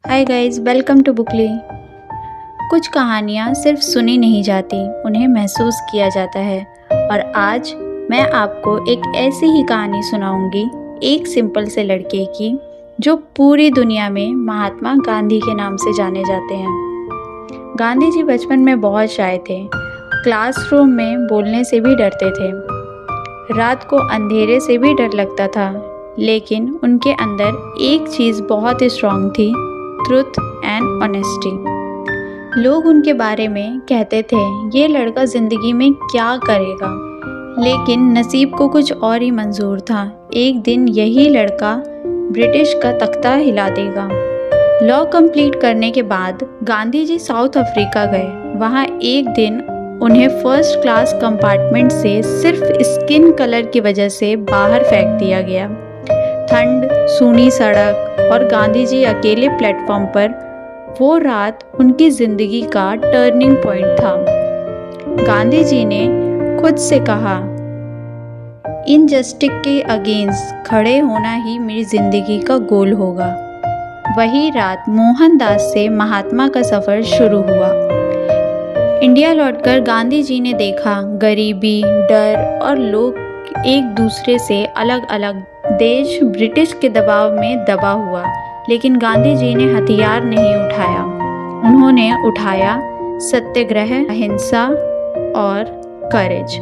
Hi guys, welcome to Bookly. कुछ कहानियाँ सिर्फ सुनी नहीं जाती, उन्हें महसूस किया जाता है। और आज मैं आपको एक ऐसी ही कहानी सुनाऊंगी, एक सिंपल से लड़के की जो पूरी दुनिया में महात्मा गांधी के नाम से जाने जाते हैं। गांधी जी बचपन में बहुत शाय थे, क्लासरूम में बोलने से भी डरते थे, रात को अंधेरे से भी डर लगता था, लेकिन उनके अंदर एक चीज़ बहुत ही स्ट्रांग थी, ट्रुथ एंड ऑनेस्टी। लोग उनके बारे में कहते थे ये लड़का ज़िंदगी में क्या करेगा, लेकिन नसीब को कुछ और ही मंजूर था। एक दिन यही लड़का ब्रिटिश का तख्ता हिला देगा। लॉ कंप्लीट करने के बाद गांधी जी साउथ अफ्रीका गए। वहाँ एक दिन उन्हें फर्स्ट क्लास कंपार्टमेंट से सिर्फ स्किन कलर की वजह से बाहर फेंक दिया गया। ठंड, सूनी सड़क और गांधी जी अकेले प्लेटफॉर्म पर। वो रात उनकी ज़िंदगी का टर्निंग पॉइंट था। गांधी जी ने खुद से कहा, इनजस्टिस के अगेंस्ट खड़े होना ही मेरी ज़िंदगी का गोल होगा। वही रात मोहनदास से महात्मा का सफ़र शुरू हुआ। इंडिया लौटकर गांधी जी ने देखा गरीबी, डर और लोग एक दूसरे से अलग अलग। देश ब्रिटिश के दबाव में दबा हुआ, लेकिन गांधी जी ने हथियार नहीं उठाया। उन्होंने उठाया सत्याग्रह, अहिंसा और करेज।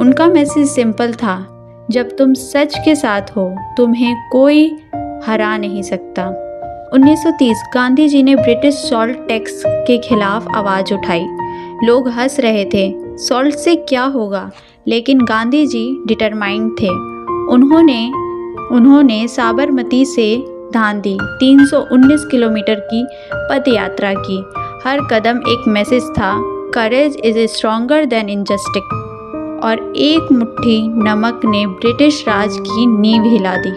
उनका मैसेज सिंपल था, जब तुम सच के साथ हो तुम्हें कोई हरा नहीं सकता। 1930 गांधी जी ने ब्रिटिश सॉल्ट टैक्स के खिलाफ आवाज़ उठाई। लोग हंस रहे थे, सॉल्ट से क्या होगा, लेकिन गांधी जी डिटरमाइंड थे। उन्होंने साबरमती से दांडी 319 किलोमीटर की पद यात्रा की। हर कदम एक मैसेज था, courage is stronger than injustice. और एक मुट्ठी नमक ने ब्रिटिश राज की नींव हिला दी।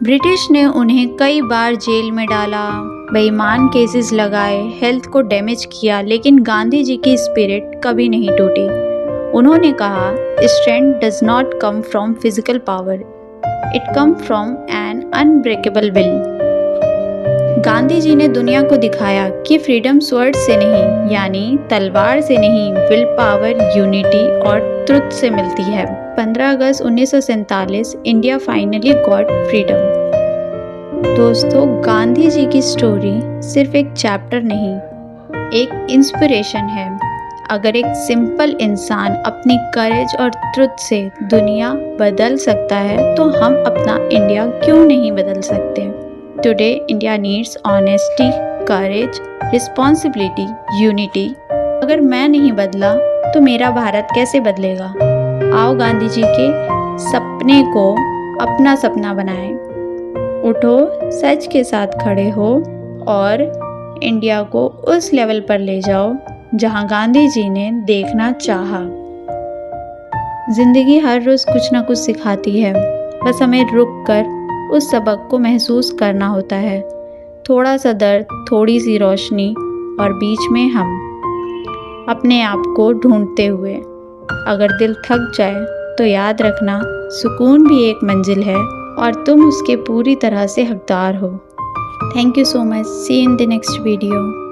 ब्रिटिश ने उन्हें कई बार जेल में डाला, बेईमान केसेस लगाए, हेल्थ को डैमेज किया, लेकिन गांधी जी की स्पिरिट कभी नहीं टूटी। उन्होंने कहा, strength does not come from physical power, it come from an unbreakable will. Gandhi ji ने दुनिया को दिखाया कि फ्रीडम स्वर्ड से नहीं, यानी तलवार से नहीं, विल पावर, यूनिटी और ट्रुथ से मिलती है। 15 अगस्त 1947 इंडिया फाइनली गॉट फ्रीडम। दोस्तों, गांधी जी की स्टोरी सिर्फ एक चैप्टर नहीं, एक इंस्पिरेशन है। अगर एक सिंपल इंसान अपनी करेज और ट्रुथ से दुनिया बदल सकता है, तो हम अपना इंडिया क्यों नहीं बदल सकते? टुडे इंडिया नीड्स ऑनेस्टी, करेज, रिस्पॉन्सिबिलिटी, यूनिटी। अगर मैं नहीं बदला तो मेरा भारत कैसे बदलेगा? आओ गांधी जी के सपने को अपना सपना बनाएं। उठो, सच के साथ खड़े हो और इंडिया को उस लेवल पर ले जाओ जहां गांधी जी ने देखना चाहा। जिंदगी हर रोज कुछ ना कुछ सिखाती है, बस हमें रुक कर उस सबक को महसूस करना होता है। थोड़ा सा दर्द, थोड़ी सी रोशनी और बीच में हम अपने आप को ढूंढते हुए। अगर दिल थक जाए तो याद रखना, सुकून भी एक मंजिल है और तुम उसके पूरी तरह से हकदार हो। Thank you so much. See in the next video.